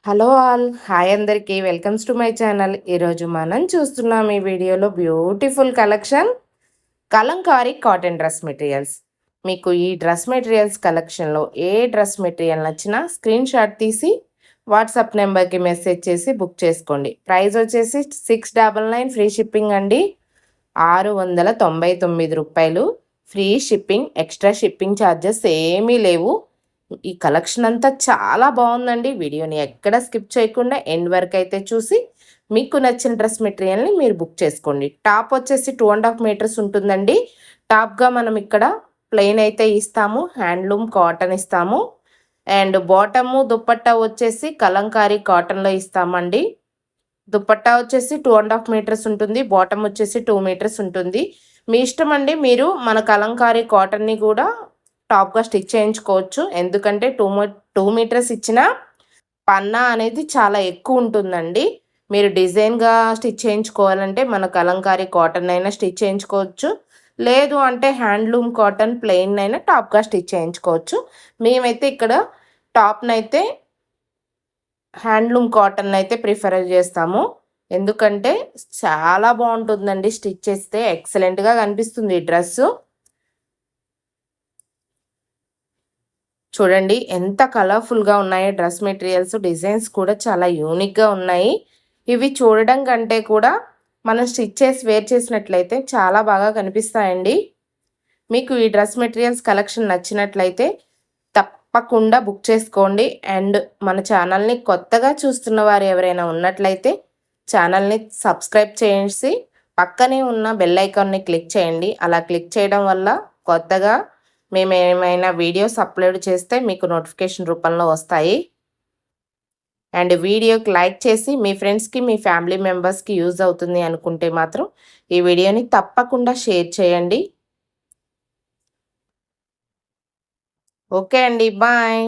Hello all hi అందరికీ welcomes to my channel. ఈరోజు మనం చూస్తున్నాం ఈ వీడియోలో beautiful collection Kalamkari cotton dress materials. మీకు ఈ డ్రెస్ మెటీరియల్స్ కలెక్షన్లో ఏ డ్రెస్ మెటీరియల్ నచ్చినా స్క్రీన్ షాట్ తీసి వాట్సాప్ నెంబర్కి మెసేజ్ చేసి బుక్ చేసుకోండి. ప్రైస్ వచ్చేసి 699 ఫ్రీ షిప్పింగ్ అండి. 699 రూపాయలు free shipping. Extra shipping charges ఏమీ లేవు. ఈ కలెక్షన్ అంతా చాలా బాగుందండి. వీడియోని ఎక్కడ స్కిప్ చేయకుండా ఎండ్ వరకు అయితే చూసి మీకు నచ్చిన డ్రెస్ మెటీరియల్ని మీరు బుక్ చేసుకోండి. టాప్ వచ్చేసి 2.5 మీటర్స్ ఉంటుందండి. టాప్గా మనం ఇక్కడ ప్లెయిన్ అయితే ఇస్తాము, హ్యాండ్లూమ్ కాటన్ ఇస్తాము. అండ్ బాటము దుప్పట్టా వచ్చేసి కలంకారీ కాటన్లో ఇస్తామండి. దుప్పట్టా వచ్చేసి 2.5 మీటర్స్ ఉంటుంది, బాటమ్ వచ్చేసి 2 మీటర్స్ ఉంటుంది. మీ ఇష్టం అండి. మీరు మన కలంకారీ కాటన్ని కూడా టాప్గా స్టిచ్ చేయించుకోవచ్చు. ఎందుకంటే 2 మీటర్స్ ఇచ్చిన పన్నా అనేది చాలా ఎక్కువ ఉంటుందండి. మీరు డిజైన్గా స్టిచ్ చేయించుకోవాలంటే మన కలంకారీ కాటన్ అయినా స్టిచ్ చేయించుకోవచ్చు, లేదు అంటే హ్యాండ్లూమ్ కాటన్ ప్లెయిన్ అయినా టాప్గా స్టిచ్ చేయించుకోవచ్చు. మేమైతే ఇక్కడ టాప్నైతే హ్యాండ్లూమ్ కాటన్ అయితే ప్రిఫర్ చేస్తాము. ఎందుకంటే చాలా బాగుంటుందండి, స్టిచ్ చేస్తే ఎక్సలెంట్గా కనిపిస్తుంది ఈ డ్రెస్సు. చూడండి ఎంత కలర్ఫుల్గా ఉన్నాయో డ్రెస్ మెటీరియల్స్. డిజైన్స్ కూడా చాలా యూనిక్గా ఉన్నాయి. ఇవి చూడడం కంటే కూడా మనం స్టిచ్ చేసి వేర్ చేసినట్లయితే చాలా బాగా కనిపిస్తాయండి. మీకు ఈ డ్రెస్ మెటీరియల్స్ కలెక్షన్ నచ్చినట్లయితే తప్పకుండా బుక్ చేసుకోండి. అండ్ మన ఛానల్ని కొత్తగా చూస్తున్న వారు ఎవరైనా ఉన్నట్లయితే ఛానల్ని సబ్స్క్రైబ్ చేసి పక్కనే ఉన్న బెల్ ఐకాన్ని క్లిక్ చేయండి. అలా క్లిక్ చేయడం వల్ల కొత్తగా మేము ఏమైనా వీడియోస్ అప్లోడ్ చేస్తే మీకు నోటిఫికేషన్ రూపంలో వస్తాయి. అండ్ వీడియోకి లైక్ చేసి మీ ఫ్రెండ్స్కి మీ ఫ్యామిలీ మెంబర్స్కి యూజ్ అవుతుంది అనుకుంటే మాత్రం ఈ వీడియోని తప్పకుండా షేర్ చేయండి. ఓకే అండి, బాయ్.